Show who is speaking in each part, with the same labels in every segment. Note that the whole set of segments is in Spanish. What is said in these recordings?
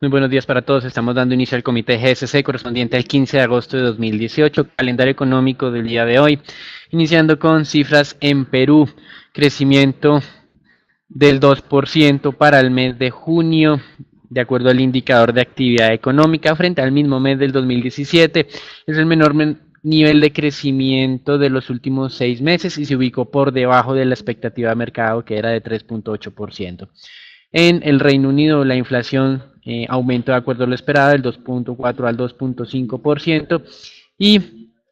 Speaker 1: Muy buenos días para todos. Estamos dando inicio al comité GSC correspondiente al 15 de agosto de 2018, calendario económico del día de hoy, iniciando con cifras en Perú, crecimiento del 2% para el mes de junio, de acuerdo al indicador de actividad económica, frente al mismo mes del 2017. Es el menor nivel de crecimiento de los últimos 6 meses y se ubicó por debajo de la expectativa de mercado, que era de 3,8%. En el Reino Unido, la inflación aumentó de acuerdo a lo esperado, del 2,4 al 2,5%. Y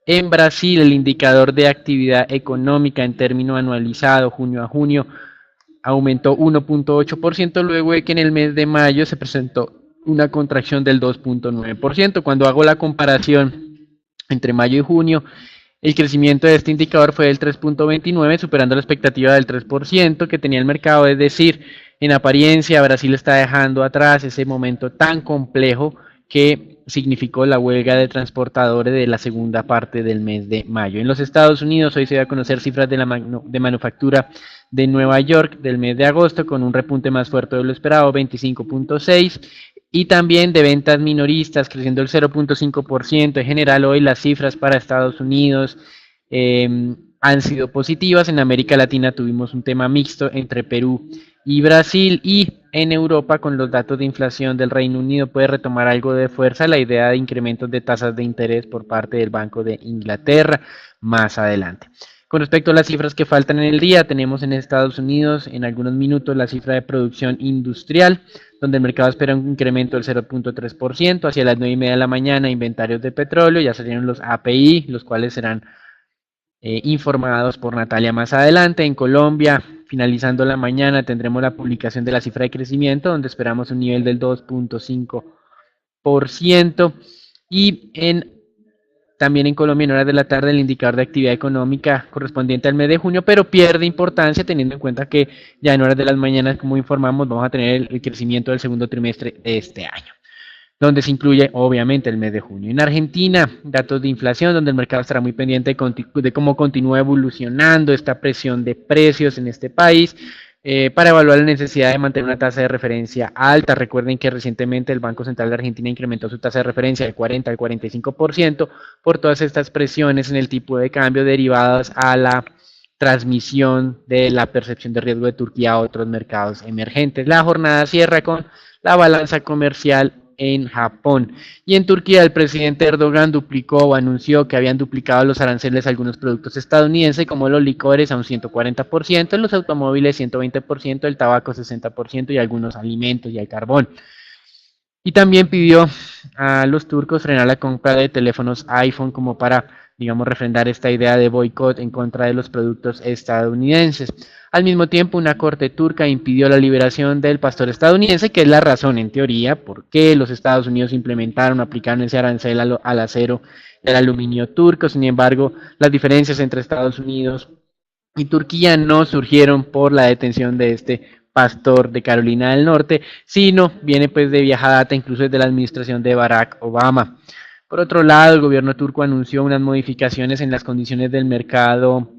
Speaker 1: en Brasil, el indicador de actividad económica en término anualizado, junio a junio, aumentó 1,8%, luego de que en el mes de mayo se presentó una contracción del 2,9%. Cuando hago la comparación entre mayo y junio, el crecimiento de este indicador fue del 3,29, superando la expectativa del 3% que tenía el mercado. Es decir, en apariencia, Brasil está dejando atrás ese momento tan complejo que significó la huelga de transportadores de la segunda parte del mes de mayo. En los Estados Unidos, hoy se va a conocer cifras de manufactura de Nueva York del mes de agosto, con un repunte más fuerte de lo esperado, 25,6%. Y también de ventas minoristas, creciendo el 0,5%. En general, hoy las cifras para Estados Unidos han sido positivas. En América Latina tuvimos un tema mixto entre Perú y Brasil, y en Europa, con los datos de inflación del Reino Unido, puede retomar algo de fuerza la idea de incrementos de tasas de interés por parte del Banco de Inglaterra más adelante. Con respecto a las cifras que faltan en el día, tenemos en Estados Unidos en algunos minutos la cifra de producción industrial, donde el mercado espera un incremento del 0,3%. Hacia las 9:30 de la mañana, inventarios de petróleo, ya salieron los API, los cuales serán informados por Natalia más adelante. En Colombia, finalizando la mañana, tendremos la publicación de la cifra de crecimiento, donde esperamos un nivel del 2,5%. Y también en Colombia, en horas de la tarde, el indicador de actividad económica correspondiente al mes de junio, pero pierde importancia teniendo en cuenta que ya en horas de las mañanas, como informamos, vamos a tener el crecimiento del segundo trimestre de este año, donde se incluye obviamente el mes de junio. En Argentina, datos de inflación, donde el mercado estará muy pendiente de cómo continúa evolucionando esta presión de precios en este país, para evaluar la necesidad de mantener una tasa de referencia alta. Recuerden que recientemente el Banco Central de Argentina incrementó su tasa de referencia del 40 al 45% por todas estas presiones en el tipo de cambio derivadas a la transmisión de la percepción de riesgo de Turquía a otros mercados emergentes. La jornada cierra con la balanza comercial en Japón. Y en Turquía, el presidente Erdogan duplicó o anunció que habían duplicado los aranceles a algunos productos estadounidenses, como los licores a un 140%, los automóviles 120%, el tabaco 60% y algunos alimentos y el carbón. Y también pidió a los turcos frenar la compra de teléfonos iPhone como para, digamos, refrendar esta idea de boicot en contra de los productos estadounidenses. Al mismo tiempo, una corte turca impidió la liberación del pastor estadounidense, que es la razón, en teoría, por qué los Estados Unidos aplicaron ese arancel al acero y al aluminio turco. Sin embargo, las diferencias entre Estados Unidos y Turquía no surgieron por la detención de este pastor de Carolina del Norte, sino viene pues de vieja data, incluso desde la administración de Barack Obama. Por otro lado, el gobierno turco anunció unas modificaciones en las condiciones del mercado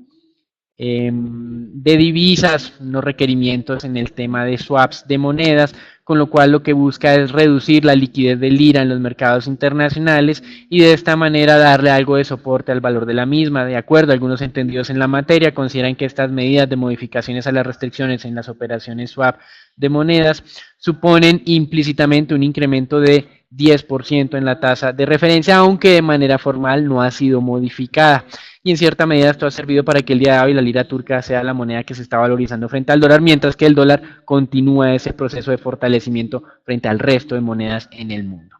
Speaker 1: de divisas, unos requerimientos en el tema de swaps de monedas, con lo cual lo que busca es reducir la liquidez del lira en los mercados internacionales y de esta manera darle algo de soporte al valor de la misma. De acuerdo, algunos entendidos en la materia consideran que estas medidas de modificaciones a las restricciones en las operaciones swap de monedas suponen implícitamente un incremento de 10% en la tasa de referencia, aunque de manera formal no ha sido modificada. Y en cierta medida esto ha servido para que el día de hoy la lira turca sea la moneda que se está valorizando frente al dólar, mientras que el dólar continúa ese proceso de fortalecimiento frente al resto de monedas en el mundo.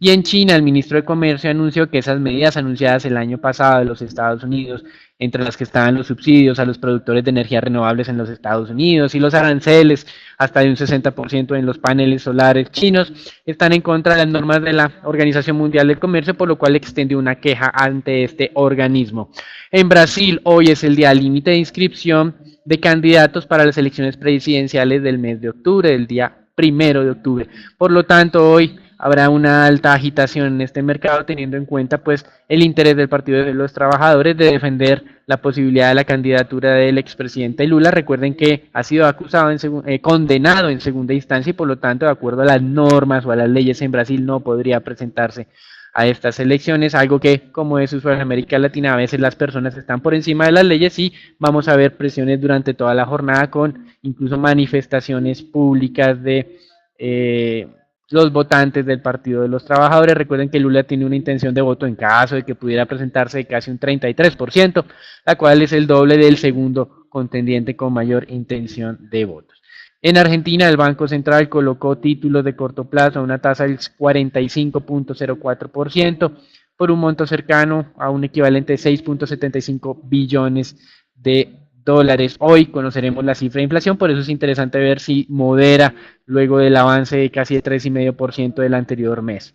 Speaker 1: Y en China, el ministro de Comercio anunció que esas medidas anunciadas el año pasado de los Estados Unidos, entre las que estaban los subsidios a los productores de energías renovables en los Estados Unidos y los aranceles hasta de un 60% en los paneles solares chinos, están en contra de las normas de la Organización Mundial del Comercio, por lo cual extendió una queja ante este organismo. En Brasil, hoy es el día límite de inscripción de candidatos para las elecciones presidenciales del mes de octubre, del día 1 de octubre. Por lo tanto, hoy habrá una alta agitación en este mercado, teniendo en cuenta pues el interés del Partido de los Trabajadores de defender la posibilidad de la candidatura del expresidente Lula. Recuerden que ha sido acusado, condenado en segunda instancia y por lo tanto, de acuerdo a las normas o a las leyes en Brasil, no podría presentarse a estas elecciones, algo que, como es usual en América Latina, a veces las personas están por encima de las leyes y vamos a ver presiones durante toda la jornada con incluso manifestaciones públicas de los votantes del Partido de los Trabajadores. Recuerden que Lula tiene una intención de voto en caso de que pudiera presentarse de casi un 33%, la cual es el doble del segundo contendiente con mayor intención de votos. En Argentina, el Banco Central colocó títulos de corto plazo a una tasa del 45.04% por un monto cercano a un equivalente de 6.75 billones de dólares. Hoy conoceremos la cifra de inflación, por eso es interesante ver si modera luego del avance de casi el 3,5% del anterior mes.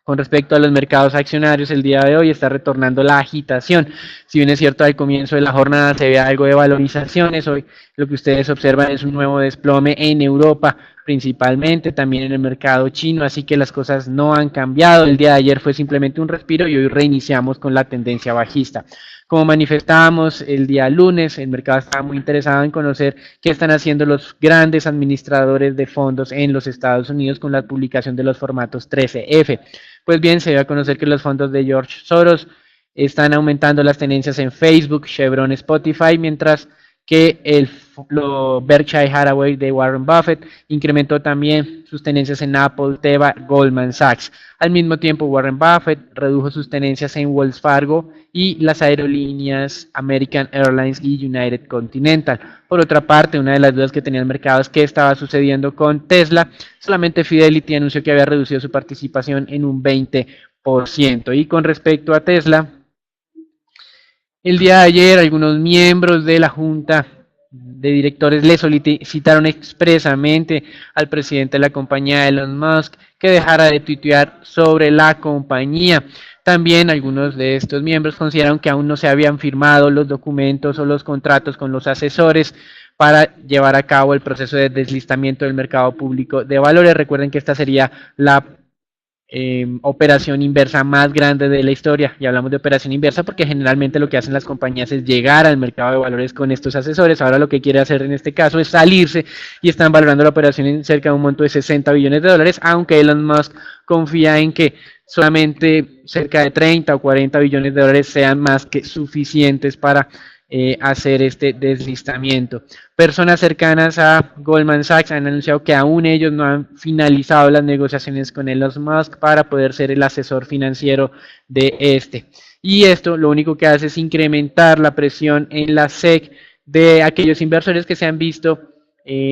Speaker 1: Con respecto a los mercados accionarios, el día de hoy está retornando la agitación. Si bien es cierto, al comienzo de la jornada se ve algo de valorizaciones, hoy lo que ustedes observan es un nuevo desplome en Europa, principalmente también en el mercado chino, así que las cosas no han cambiado. El día de ayer fue simplemente un respiro y hoy reiniciamos con la tendencia bajista. Como manifestábamos el día lunes, el mercado estaba muy interesado en conocer qué están haciendo los grandes administradores de fondos en los Estados Unidos con la publicación de los formatos 13F. Pues bien, se dio a conocer que los fondos de George Soros están aumentando las tenencias en Facebook, Chevron, Spotify, mientras que lo Berkshire Hathaway de Warren Buffett incrementó también sus tenencias en Apple, Teva, Goldman Sachs. Al mismo tiempo, Warren Buffett redujo sus tenencias en Wells Fargo y las aerolíneas American Airlines y United Continental. Por otra parte, una de las dudas que tenía el mercado es qué estaba sucediendo con Tesla. Solamente Fidelity anunció que había reducido su participación en un 20%. Y con respecto a Tesla, el día de ayer algunos miembros de la junta de directores le solicitaron expresamente al presidente de la compañía, Elon Musk, que dejara de tuitear sobre la compañía. También algunos de estos miembros consideraron que aún no se habían firmado los documentos o los contratos con los asesores para llevar a cabo el proceso de deslistamiento del mercado público de valores. Recuerden que esta sería la operación inversa más grande de la historia. Y hablamos de operación inversa porque generalmente lo que hacen las compañías es llegar al mercado de valores con estos asesores. Ahora lo que quiere hacer en este caso es salirse y están valorando la operación en cerca de un monto de 60 billones de dólares, aunque Elon Musk confía en que solamente cerca de 30 o 40 billones de dólares sean más que suficientes para hacer este deslistamiento. Personas cercanas a Goldman Sachs han anunciado que aún ellos no han finalizado las negociaciones con Elon Musk para poder ser el asesor financiero de este. Y esto lo único que hace es incrementar la presión en la SEC de aquellos inversores que se han visto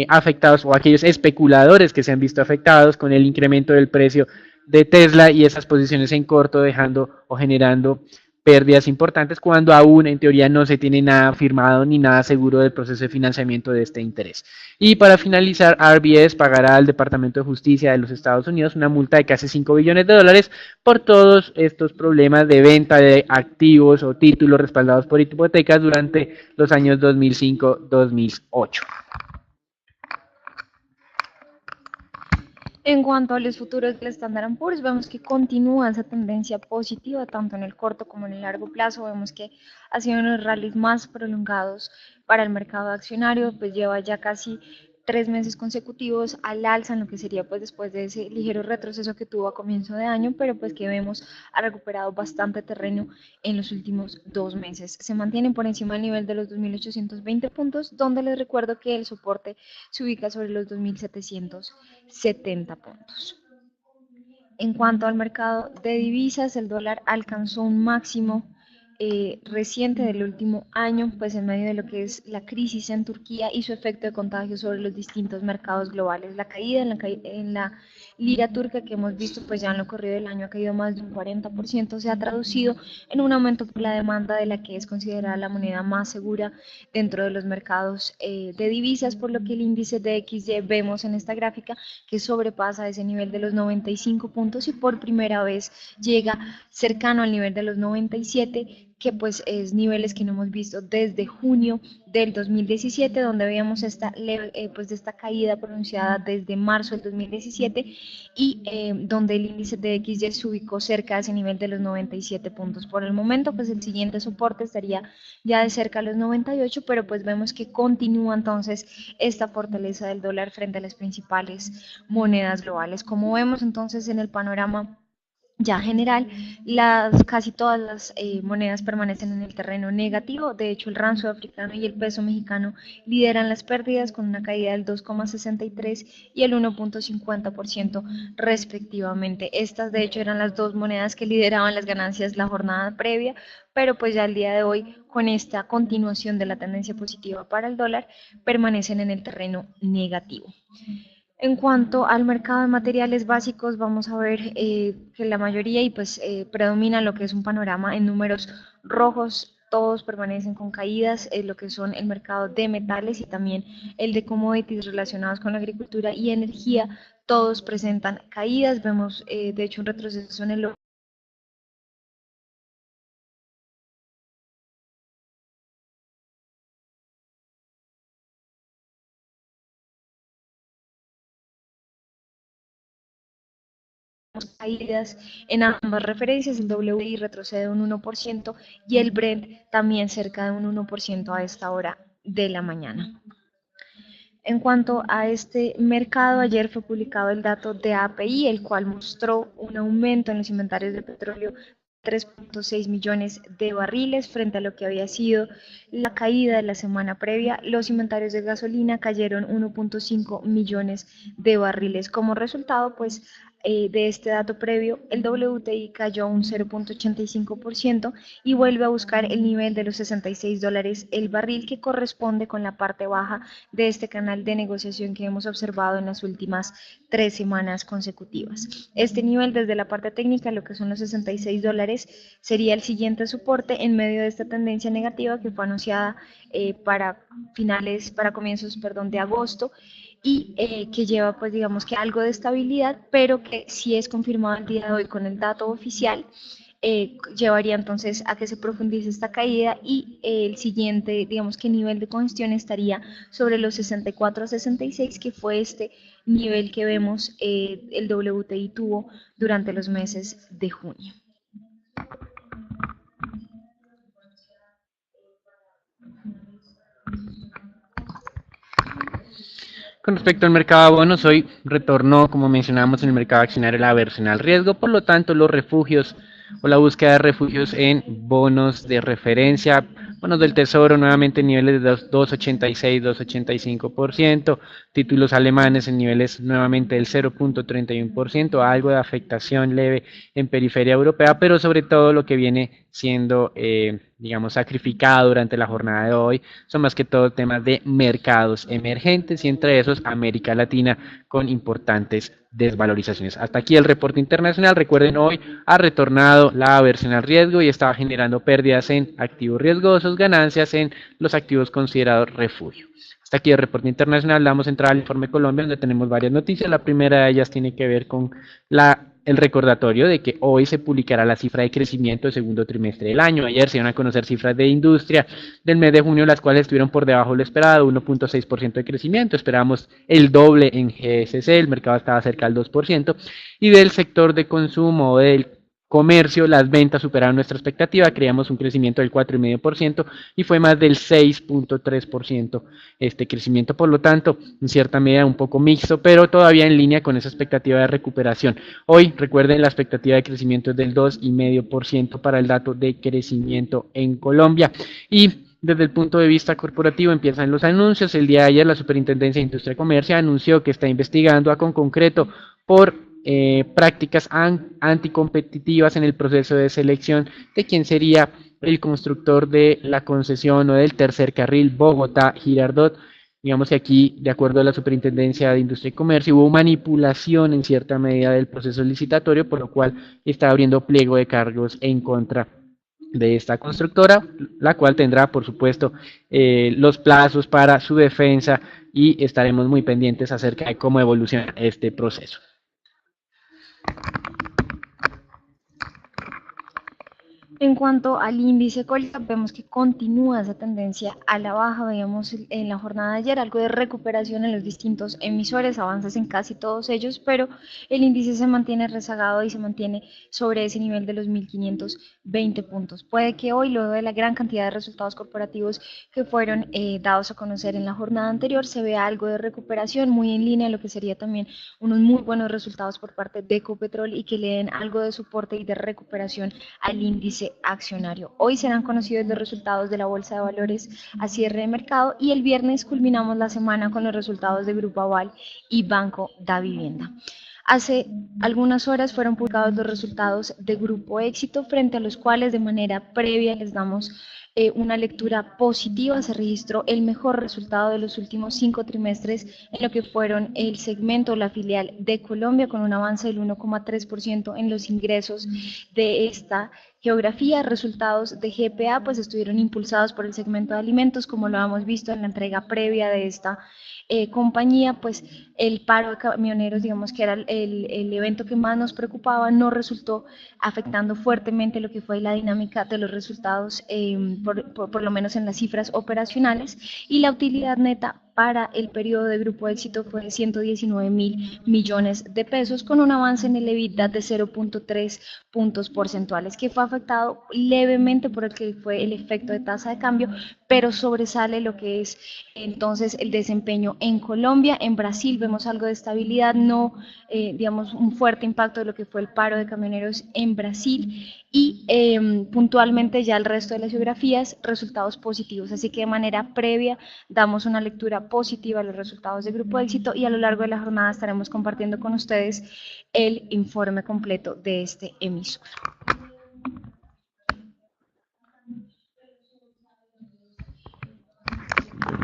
Speaker 1: afectados o aquellos especuladores que se han visto afectados con el incremento del precio de Tesla y esas posiciones en corto dejando o generando pérdidas importantes cuando aún en teoría no se tiene nada firmado ni nada seguro del proceso de financiamiento de este interés. Y para finalizar, RBS pagará al Departamento de Justicia de los Estados Unidos una multa de casi 5 billones de dólares por todos estos problemas de venta de activos o títulos respaldados por hipotecas durante los años 2005-2008.
Speaker 2: En cuanto a los futuros del Standard & Poor's, vemos que continúa esa tendencia positiva tanto en el corto como en el largo plazo. Vemos que ha sido uno de los rallies más prolongados para el mercado accionario, pues lleva ya casi 3 meses consecutivos al alza en lo que sería pues después de ese ligero retroceso que tuvo a comienzo de año, pero pues que vemos ha recuperado bastante terreno en los últimos 2 meses. Se mantienen por encima del nivel de los 2.820 puntos, donde les recuerdo que el soporte se ubica sobre los 2.770 puntos. En cuanto al mercado de divisas, el dólar alcanzó un máximo reciente del último año, pues en medio de lo que es la crisis en Turquía y su efecto de contagio sobre los distintos mercados globales. La caída en la lira turca que hemos visto pues ya en lo corrido del año ha caído más de un 40%, se ha traducido en un aumento por la demanda de la que es considerada la moneda más segura dentro de los mercados de divisas, por lo que el índice de XY vemos en esta gráfica que sobrepasa ese nivel de los 95 puntos y por primera vez llega cercano al nivel de los 97, que pues es niveles que no hemos visto desde junio del 2017, donde veíamos pues de esta caída pronunciada desde marzo del 2017 y donde el índice de XY se ubicó cerca de ese nivel de los 97 puntos. Por el momento, pues el siguiente soporte estaría ya de cerca a los 98, pero pues vemos que continúa entonces esta fortaleza del dólar frente a las principales monedas globales. Como vemos entonces en el panorama ya general, casi todas las monedas permanecen en el terreno negativo. De hecho, el rand sudafricano y el peso mexicano lideran las pérdidas con una caída del 2,63 y el 1,50% respectivamente. Estas, de hecho, eran las dos monedas que lideraban las ganancias la jornada previa, pero pues ya el día de hoy, con esta continuación de la tendencia positiva para el dólar, permanecen en el terreno negativo. En cuanto al mercado de materiales básicos, vamos a ver que la mayoría y pues predomina lo que es un panorama en números rojos, todos permanecen con caídas, lo que son el mercado de metales y también el de commodities relacionados con la agricultura y energía, todos presentan caídas, vemos de hecho un retroceso en el caídas en ambas referencias, el WTI retrocede un 1% y el Brent también cerca de un 1% a esta hora de la mañana. En cuanto a este mercado, ayer fue publicado el dato de API, el cual mostró un aumento en los inventarios de petróleo 3,6 millones de barriles frente a lo que había sido la caída de la semana previa. Los inventarios de gasolina cayeron 1,5 millones de barriles. Como resultado, pues, de este dato previo, el WTI cayó un 0,85% y vuelve a buscar el nivel de los $66 el barril, que corresponde con la parte baja de este canal de negociación que hemos observado en las últimas 3 semanas consecutivas. Este nivel desde la parte técnica, lo que son los $66, sería el siguiente soporte en medio de esta tendencia negativa que fue anunciada para comienzos, de agosto, y que lleva pues digamos que algo de estabilidad, pero que si es confirmado el día de hoy con el dato oficial, llevaría entonces a que se profundice esta caída y el siguiente, digamos que nivel de congestión estaría sobre los 64 a 66, que fue este nivel que vemos el WTI tuvo durante los meses de junio.
Speaker 1: Con respecto al mercado de bonos, hoy retornó, como mencionábamos, en el mercado accionario la aversión al riesgo, por lo tanto los refugios o la búsqueda de refugios en bonos de referencia, bonos del tesoro nuevamente en niveles de 2,86, 2,85%, títulos alemanes en niveles nuevamente del 0,31%, algo de afectación leve en periferia europea, pero sobre todo lo que viene siendo, digamos, sacrificado durante la jornada de hoy son más que todo temas de mercados emergentes y entre esos América Latina con importantes desvalorizaciones. Hasta aquí el reporte internacional. Recuerden, hoy ha retornado la aversión al riesgo y estaba generando pérdidas en activos riesgosos, ganancias en los activos considerados refugio. Hasta aquí el reporte internacional. Damos entrada al informe Colombia, donde tenemos varias noticias. La primera de ellas tiene que ver con el recordatorio de que hoy se publicará la cifra de crecimiento del segundo trimestre del año. Ayer se iban a conocer cifras de industria del mes de junio, las cuales estuvieron por debajo de lo esperado, 1,6% de crecimiento. Esperábamos el doble en GSC, el mercado estaba cerca del 2%, y del sector de consumo, del comercio, las ventas superaron nuestra expectativa, creíamos un crecimiento del 4,5% y fue más del 6,3% este crecimiento, por lo tanto, en cierta medida un poco mixto, pero todavía en línea con esa expectativa de recuperación. Hoy, recuerden, la expectativa de crecimiento es del 2,5% para el dato de crecimiento en Colombia. Y desde el punto de vista corporativo empiezan los anuncios. El día de ayer la Superintendencia de Industria y Comercio anunció que está investigando a Concreto por prácticas anticompetitivas en el proceso de selección de quién sería el constructor de la concesión o del tercer carril Bogotá-Girardot. Digamos que aquí, de acuerdo a la Superintendencia de Industria y Comercio, hubo manipulación en cierta medida del proceso licitatorio, por lo cual está abriendo pliego de cargos en contra de esta constructora, la cual tendrá, por supuesto, los plazos para su defensa y estaremos muy pendientes acerca de cómo evoluciona este proceso.
Speaker 2: En cuanto al índice Colcap, vemos que continúa esa tendencia a la baja. Veíamos en la jornada de ayer algo de recuperación en los distintos emisores, avances en casi todos ellos, pero el índice se mantiene rezagado y se mantiene sobre ese nivel de los 1.520 puntos. Puede que hoy, luego de la gran cantidad de resultados corporativos que fueron dados a conocer en la jornada anterior, se vea algo de recuperación muy en línea, lo que sería también unos muy buenos resultados por parte de Ecopetrol y que le den algo de soporte y de recuperación al índice accionario. Hoy serán conocidos los resultados de la Bolsa de Valores a cierre de mercado y el viernes culminamos la semana con los resultados de Grupo Aval y Banco da Vivienda. Hace algunas horas fueron publicados los resultados de Grupo Éxito, frente a los cuales de manera previa les damos una lectura positiva. Se registró el mejor resultado de los últimos 5 trimestres en lo que fueron el segmento, la filial de Colombia, con un avance del 1,3% en los ingresos de esta geografía. Resultados de GPA pues estuvieron impulsados por el segmento de alimentos, como lo hemos visto en la entrega previa de esta compañía. Pues el paro de camioneros, digamos que era el evento que más nos preocupaba, no resultó afectando fuertemente lo que fue la dinámica de los resultados, por lo menos en las cifras operacionales, y la utilidad neta para el periodo de Grupo Éxito fue de 119.000 millones de pesos, con un avance en el EBITDA de 0,3 puntos porcentuales, que fue afectado levemente por el que fue el efecto de tasa de cambio, pero sobresale lo que es entonces el desempeño en Colombia. En Brasil vemos algo de estabilidad, no digamos un fuerte impacto de lo que fue el paro de camioneros en Brasil, y puntualmente ya el resto de las geografías resultados positivos, así que de manera previa damos una lectura positiva a los resultados de Grupo Éxito y a lo largo de la jornada estaremos compartiendo con ustedes el informe completo de este emisor.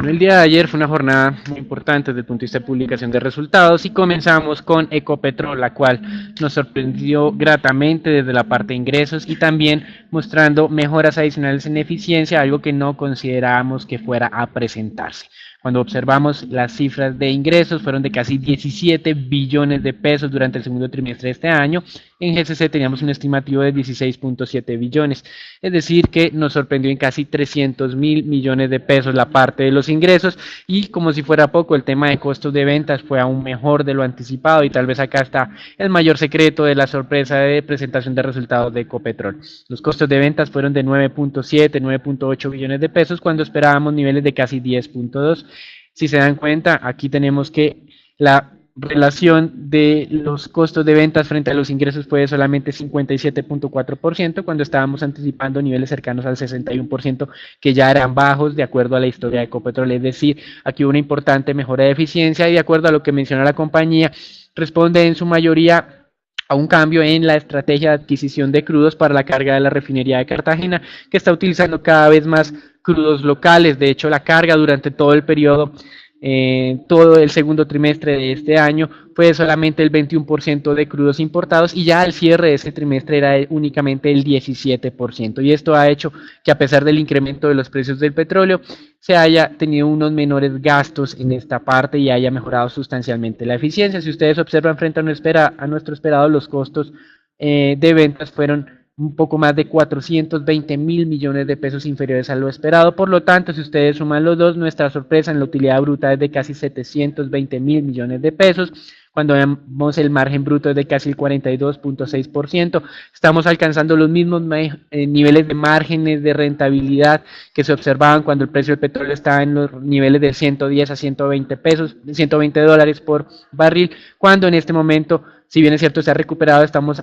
Speaker 1: El día de ayer fue una jornada muy importante desde el punto de vista de publicación de resultados y comenzamos con Ecopetrol, la cual nos sorprendió gratamente desde la parte de ingresos y también mostrando mejoras adicionales en eficiencia, algo que no considerábamos que fuera a presentarse. Cuando observamos las cifras de ingresos, fueron de casi 17 billones de pesos durante el segundo trimestre de este año. En GCC teníamos un estimativo de 16.7 billones, es decir que nos sorprendió en casi 300.000 millones de pesos la parte de los ingresos, y como si fuera poco, el tema de costos de ventas fue aún mejor de lo anticipado, y tal vez acá está el mayor secreto de la sorpresa de presentación de resultados de Ecopetrol. Los costos de ventas fueron de 9.7, 9.8 billones de pesos cuando esperábamos niveles de casi 10.2. Si se dan cuenta, aquí tenemos que la relación de los costos de ventas frente a los ingresos fue de solamente 57.4%, cuando estábamos anticipando niveles cercanos al 61%, que ya eran bajos de acuerdo a la historia de Ecopetrol. Es decir, aquí hubo una importante mejora de eficiencia y de acuerdo a lo que menciona la compañía, responde en su mayoría a un cambio en la estrategia de adquisición de crudos para la carga de la refinería de Cartagena, que está utilizando cada vez más crudos locales. De hecho, la carga durante todo el periodo, todo el segundo trimestre de este año, fue solamente el 21% de crudos importados, y ya al cierre de ese trimestre era únicamente el 17%. Y esto ha hecho que, a pesar del incremento de los precios del petróleo, se haya tenido unos menores gastos en esta parte y haya mejorado sustancialmente la eficiencia. Si ustedes observan frente a nuestro esperado, los costos de ventas fueron un poco más de 420.000 millones de pesos inferiores a lo esperado. Por lo tanto, si ustedes suman los dos, nuestra sorpresa en la utilidad bruta es de casi 720.000 millones de pesos. Cuando vemos el margen bruto es de casi el 42.6%. Estamos alcanzando los mismos niveles de márgenes de rentabilidad que se observaban cuando el precio del petróleo estaba en los niveles de 110 a 120 pesos, 120 dólares por barril, cuando en este momento, si bien es cierto, se ha recuperado, estamos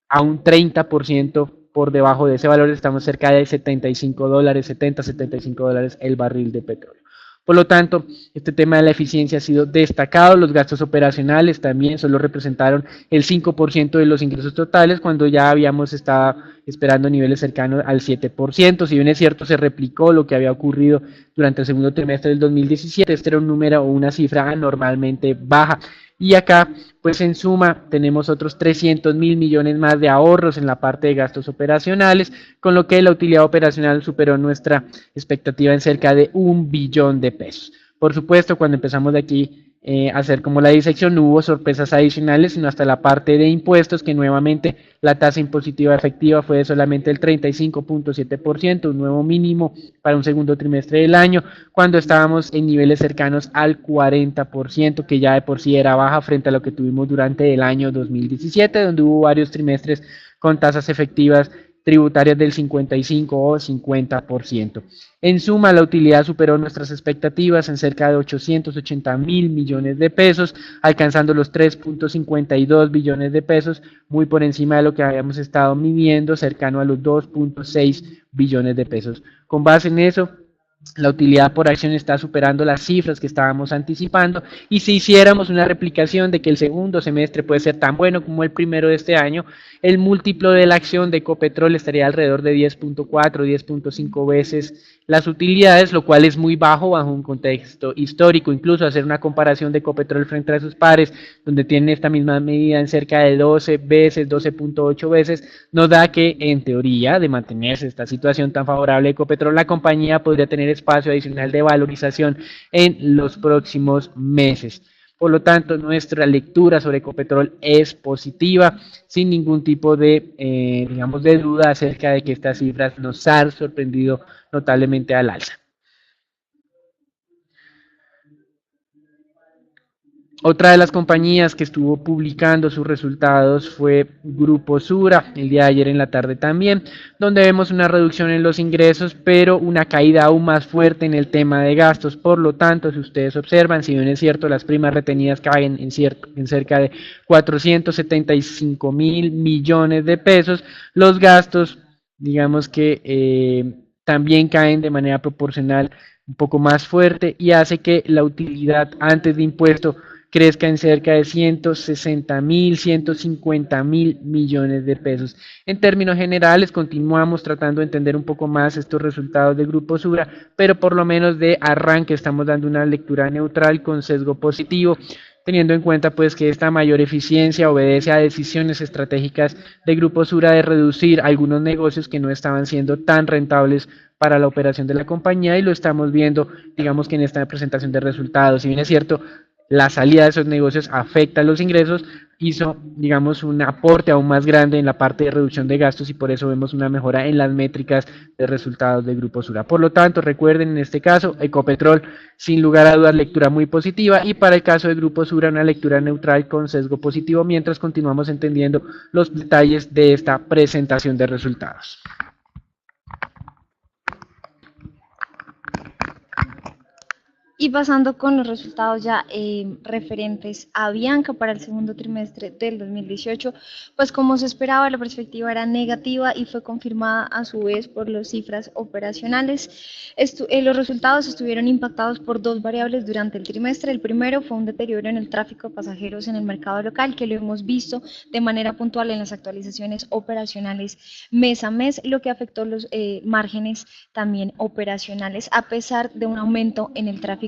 Speaker 1: a un 30% por debajo de ese valor, estamos cerca de 75 dólares, 70, 75 dólares el barril de petróleo. Por lo tanto, este tema de la eficiencia ha sido destacado. Los gastos operacionales también solo representaron el 5% de los ingresos totales, cuando ya habíamos estado esperando niveles cercanos al 7%. Si bien es cierto, se replicó lo que había ocurrido durante el segundo trimestre del 2017, este era un número o una cifra anormalmente baja. Y acá, pues en suma, tenemos otros 300.000 millones más de ahorros en la parte de gastos operacionales, con lo que la utilidad operacional superó nuestra expectativa en cerca de 1 billón de pesos. Por supuesto, cuando empezamos de aquí hacer como la disección. No hubo sorpresas adicionales, sino hasta la parte de impuestos, que nuevamente la tasa impositiva efectiva fue de solamente el 35.7%, un nuevo mínimo para un segundo trimestre del año, cuando estábamos en niveles cercanos al 40%, que ya de por sí era baja frente a lo que tuvimos durante el año 2017, donde hubo varios trimestres con tasas efectivas tributarias del 55 o 50%. En suma, la utilidad superó nuestras expectativas en cerca de 880.000 millones de pesos, alcanzando los 3.52 billones de pesos, muy por encima de lo que habíamos estado midiendo, cercano a los 2.6 billones de pesos. Con base en eso, la utilidad por acción está superando las cifras que estábamos anticipando, y si hiciéramos una replicación de que el segundo semestre puede ser tan bueno como el primero de este año, el múltiplo de la acción de Ecopetrol estaría alrededor de 10.4, 10.5 veces las utilidades, lo cual es muy bajo un contexto histórico. Incluso hacer una comparación de Ecopetrol frente a sus pares, donde tienen esta misma medida en cerca de 12 veces, 12.8 veces, nos da que, en teoría, de mantenerse esta situación tan favorable de Ecopetrol, la compañía podría tener espacio adicional de valorización en los próximos meses. Por lo tanto, nuestra lectura sobre Ecopetrol es positiva, sin ningún tipo de, digamos, de duda acerca de que estas cifras nos han sorprendido notablemente al alza. Otra de las compañías que estuvo publicando sus resultados fue Grupo Sura, el día de ayer en la tarde también, donde vemos una reducción en los ingresos, pero una caída aún más fuerte en el tema de gastos. Por lo tanto, si ustedes observan, si bien es cierto, las primas retenidas caen en cerca de 475.000 millones de pesos, los gastos, digamos que también caen de manera proporcional un poco más fuerte, y hace que la utilidad antes de impuesto crezca en cerca de 160.000, 150.000 millones de pesos. En términos generales, continuamos tratando de entender un poco más estos resultados del Grupo Sura, pero por lo menos de arranque estamos dando una lectura neutral con sesgo positivo, teniendo en cuenta pues que esta mayor eficiencia obedece a decisiones estratégicas de Grupo Sura de reducir algunos negocios que no estaban siendo tan rentables para la operación de la compañía, y lo estamos viendo, digamos que en esta presentación de resultados. Si bien es cierto, la salida de esos negocios afecta a los ingresos, hizo, digamos, un aporte aún más grande en la parte de reducción de gastos, y por eso vemos una mejora en las métricas de resultados del Grupo Sura. Por lo tanto, recuerden, en este caso, Ecopetrol, sin lugar a dudas, lectura muy positiva, y para el caso del Grupo Sura, una lectura neutral con sesgo positivo, mientras continuamos entendiendo los detalles de esta presentación de resultados.
Speaker 2: Y pasando con los resultados ya referentes a Bianca para el segundo trimestre del 2018, pues como se esperaba, la perspectiva era negativa y fue confirmada a su vez por las cifras operacionales. Los resultados estuvieron impactados por dos variables durante el trimestre. El primero fue un deterioro en el tráfico de pasajeros en el mercado local, que lo hemos visto de manera puntual en las actualizaciones operacionales mes a mes, lo que afectó los márgenes también operacionales, a pesar de un aumento en el tráfico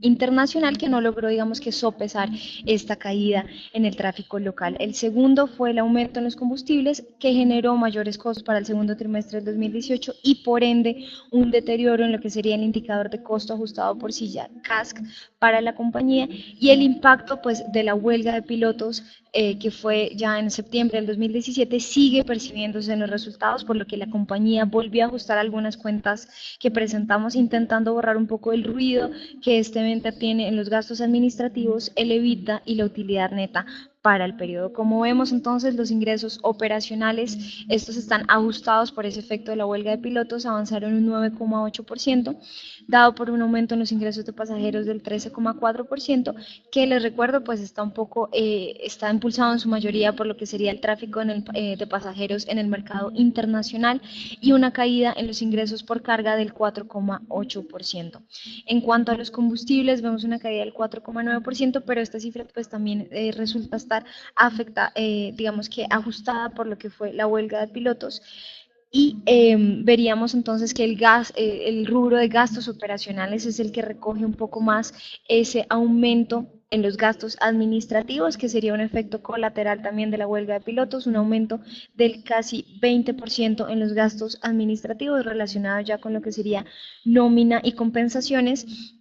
Speaker 2: internacional que no logró, digamos, que sopesar esta caída en el tráfico local. El segundo fue el aumento en los combustibles, que generó mayores costos para el segundo trimestre del 2018 y por ende un deterioro en lo que sería el indicador de costo ajustado por silla CASC para la compañía, y el impacto pues de la huelga de pilotos que fue ya en septiembre del 2017 sigue percibiéndose en los resultados, por lo que la compañía volvió a ajustar algunas cuentas que presentamos, intentando borrar un poco el ruido que este evento tiene en los gastos administrativos, el EBITDA y la utilidad neta para el periodo. Como vemos entonces, los ingresos operacionales, estos están ajustados por ese efecto de la huelga de pilotos, avanzaron un 9,8%, dado por un aumento en los ingresos de pasajeros del 13,4%, que les recuerdo pues está un poco, está impulsado en su mayoría por lo que sería el tráfico de pasajeros en el mercado internacional, y una caída en los ingresos por carga del 4,8%. En cuanto a los combustibles, vemos una caída del 4,9%, pero esta cifra pues también resulta estar digamos que ajustada por lo que fue la huelga de pilotos. Y veríamos entonces que el rubro de gastos operacionales es el que recoge un poco más ese aumento en los gastos administrativos, que sería un efecto colateral también de la huelga de pilotos, un aumento del casi 20% en los gastos administrativos relacionados ya con lo que sería nómina y compensaciones.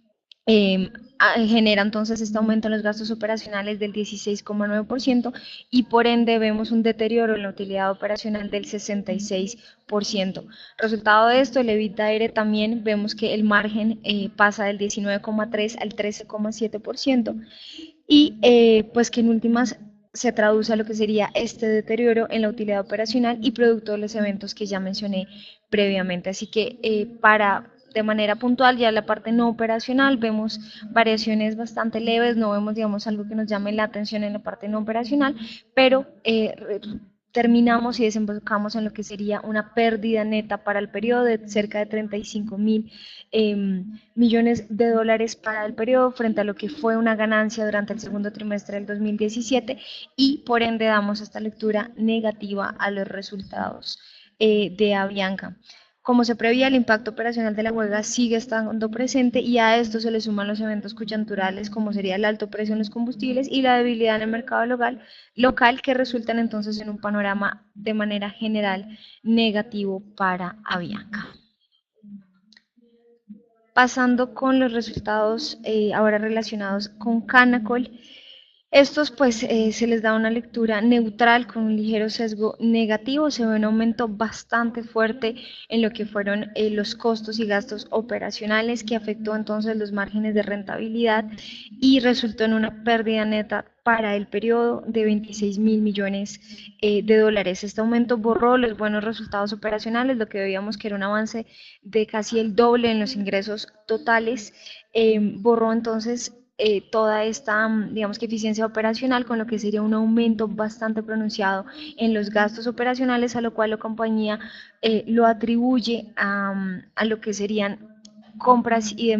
Speaker 2: eh, genera entonces este aumento en los gastos operacionales del 16,9% y por ende vemos un deterioro en la utilidad operacional del 66%. Resultado de esto, el EBITDA también vemos que el margen pasa del 19,3 al 13,7% y pues que en últimas se traduce a lo que sería este deterioro en la utilidad operacional y producto de los eventos que ya mencioné previamente. Así que para de manera puntual, ya la parte no operacional, vemos variaciones bastante leves, no vemos, digamos, algo que nos llame la atención en la parte no operacional, pero terminamos y desembocamos en lo que sería una pérdida neta para el periodo de cerca de 35.000 millones de dólares para el periodo frente a lo que fue una ganancia durante el segundo trimestre del 2017 y por ende damos esta lectura negativa a los resultados de Avianca. Como se prevía, el impacto operacional de la huelga sigue estando presente y a esto se le suman los eventos coyunturales como sería el alto precio en los combustibles y la debilidad en el mercado local que resultan entonces en un panorama de manera general negativo para Avianca. Pasando con los resultados ahora relacionados con Canacol, estos pues se les da una lectura neutral con un ligero sesgo negativo, se ve un aumento bastante fuerte en lo que fueron los costos y gastos operacionales que afectó entonces los márgenes de rentabilidad y resultó en una pérdida neta para el periodo de 26.000 millones de dólares. Este aumento borró los buenos resultados operacionales, lo que veíamos que era un avance de casi el doble en los ingresos totales, borró entonces toda esta, digamos que eficiencia operacional, con lo que sería un aumento bastante pronunciado en los gastos operacionales, a lo cual la compañía lo atribuye a lo que serían compras y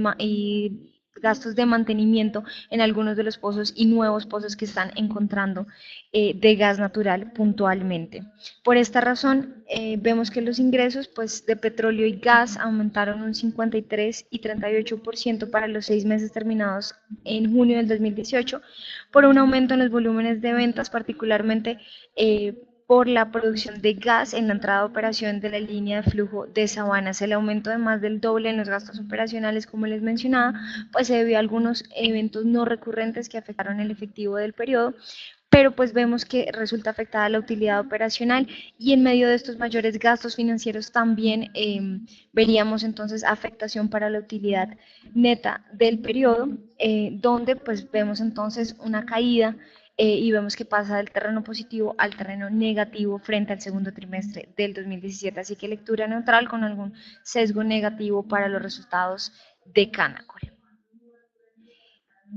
Speaker 2: gastos de mantenimiento en algunos de los pozos y nuevos pozos que están encontrando de gas natural puntualmente. Por esta razón, vemos que los ingresos pues, de petróleo y gas aumentaron un 53 y 38% para los 6 meses terminados en junio del 2018, por un aumento en los volúmenes de ventas, particularmente por la producción de gas en la entrada de operación de la línea de flujo de Sabanas. El aumento de más del doble en los gastos operacionales, como les mencionaba, pues se debió a algunos eventos no recurrentes que afectaron el efectivo del periodo, pero pues vemos que resulta afectada la utilidad operacional y en medio de estos mayores gastos financieros también veríamos entonces afectación para la utilidad neta del periodo, donde pues vemos entonces una caída y vemos que pasa del terreno positivo al terreno negativo frente al segundo trimestre del 2017. Así que lectura neutral con algún sesgo negativo para los resultados de Canacol.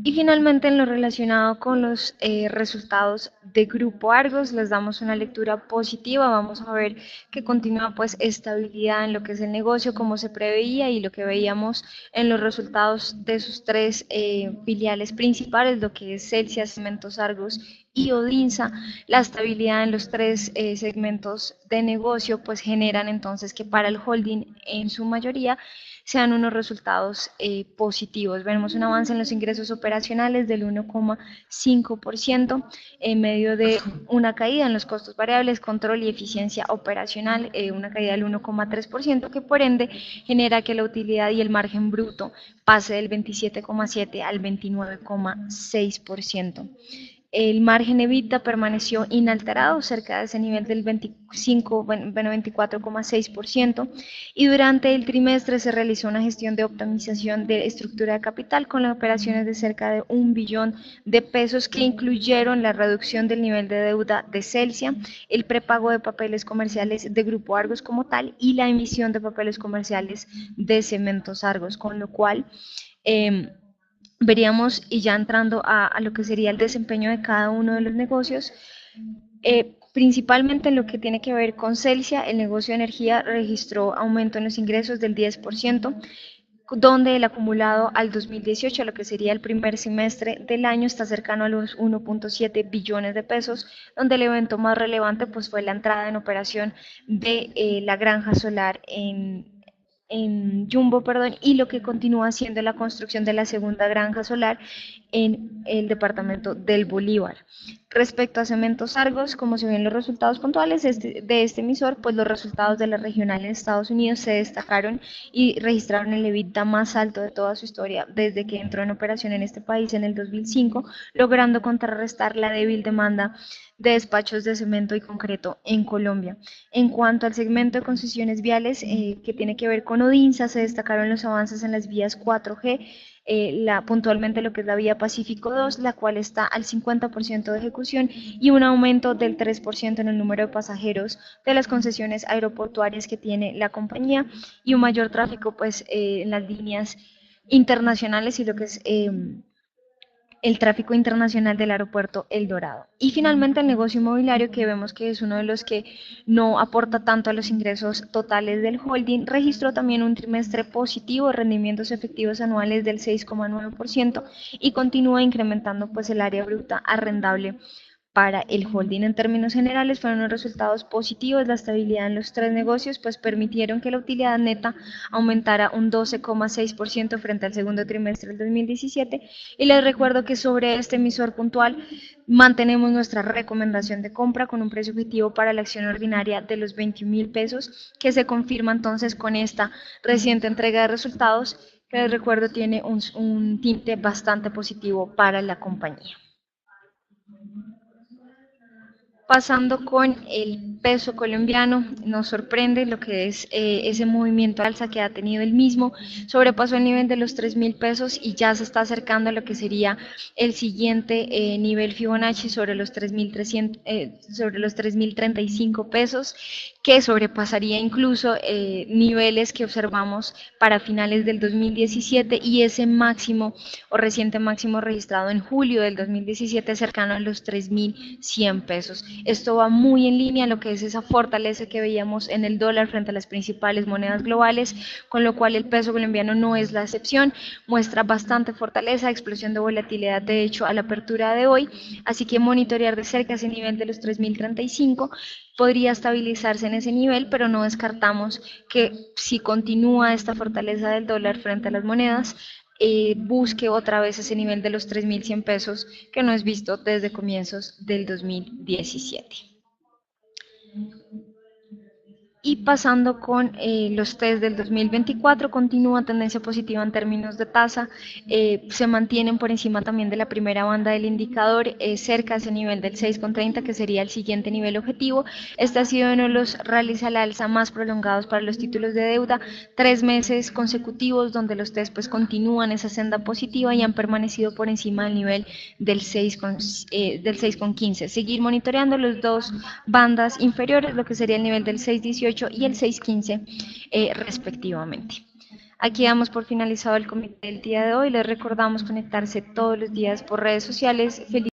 Speaker 2: Y finalmente, en lo relacionado con los resultados de Grupo Argos, les damos una lectura positiva. Vamos a ver que continúa pues estabilidad en lo que es el negocio, como se preveía y lo que veíamos en los resultados de sus tres filiales principales, lo que es Celsia, Cementos Argos y Odinsa. La estabilidad en los tres segmentos de negocio pues generan entonces que para el holding en su mayoría sean unos resultados positivos. Vemos un avance en los ingresos operacionales del 1,5% en medio de una caída en los costos variables, control y eficiencia operacional, una caída del 1,3%, que por ende genera que la utilidad y el margen bruto pase del 27,7 al 29,6%. El margen EBITDA permaneció inalterado, cerca de ese nivel del 24,6%, y durante el trimestre se realizó una gestión de optimización de estructura de capital con las operaciones de cerca de 1 billón de pesos que incluyeron la reducción del nivel de deuda de Celsia, el prepago de papeles comerciales de Grupo Argos como tal y la emisión de papeles comerciales de Cementos Argos, con lo cual veríamos, y ya entrando a lo que sería el desempeño de cada uno de los negocios, principalmente en lo que tiene que ver con Celsia, el negocio de energía registró aumento en los ingresos del 10%, donde el acumulado al 2018, lo que sería el primer semestre del año, está cercano a los 1,7 billones de pesos, donde el evento más relevante pues, fue la entrada en operación de la granja solar en Jumbo, perdón, y lo que continúa siendo la construcción de la segunda granja solar en el departamento del Bolívar. Respecto a Cementos Argos, como se ven los resultados puntuales de este emisor, pues los resultados de la regional en Estados Unidos se destacaron y registraron el EBITDA más alto de toda su historia desde que entró en operación en este país en el 2005, logrando contrarrestar la débil demanda de despachos de cemento y concreto en Colombia. En cuanto al segmento de concesiones viales, que tiene que ver con Odinsa, se destacaron los avances en las vías 4G, puntualmente lo que es la vía Pacífico 2, la cual está al 50% de ejecución y un aumento del 3% en el número de pasajeros de las concesiones aeroportuarias que tiene la compañía y un mayor tráfico pues en las líneas internacionales y lo que es el tráfico internacional del aeropuerto El Dorado. Y finalmente el negocio inmobiliario, que vemos que es uno de los que no aporta tanto a los ingresos totales del holding, registró también un trimestre positivo de rendimientos efectivos anuales del 6,9% y continúa incrementando pues el área bruta arrendable para el holding. En términos generales fueron unos resultados positivos, la estabilidad en los tres negocios pues permitieron que la utilidad neta aumentara un 12,6% frente al segundo trimestre del 2017 y les recuerdo que sobre este emisor puntual mantenemos nuestra recomendación de compra con un precio objetivo para la acción ordinaria de los 21,000 pesos que se confirma entonces con esta reciente entrega de resultados que les recuerdo tiene un tinte bastante positivo para la compañía. Pasando con el peso colombiano, nos sorprende lo que es ese movimiento alza que ha tenido el mismo, sobrepasó el nivel de los 3,000 pesos y ya se está acercando a lo que sería el siguiente nivel Fibonacci sobre los 3,035 pesos, que sobrepasaría incluso niveles que observamos para finales del 2017 y ese máximo o reciente máximo registrado en julio del 2017 cercano a los 3,100 pesos. Esto va muy en línea a lo que es esa fortaleza que veíamos en el dólar frente a las principales monedas globales, con lo cual el peso colombiano no es la excepción, muestra bastante fortaleza, explosión de volatilidad de hecho a la apertura de hoy, así que monitorear de cerca ese nivel de los 3,035 podría estabilizarse en ese nivel, pero no descartamos que si continúa esta fortaleza del dólar frente a las monedas, busque otra vez ese nivel de los 3,100 pesos que no es visto desde comienzos del 2017. Y pasando con los test del 2024, continúa tendencia positiva en términos de tasa, se mantienen por encima también de la primera banda del indicador, cerca a ese nivel del 6,30 que sería el siguiente nivel objetivo. Este ha sido uno de los rallies al alza más prolongados para los títulos de deuda, 3 meses consecutivos donde los test pues continúan esa senda positiva y han permanecido por encima del nivel del 6,15. Seguir monitoreando los dos bandas inferiores, lo que sería el nivel del 6,18 y el 6,15 respectivamente. Aquí damos por finalizado el comité del día de hoy. Les recordamos conectarse todos los días por redes sociales. Feliz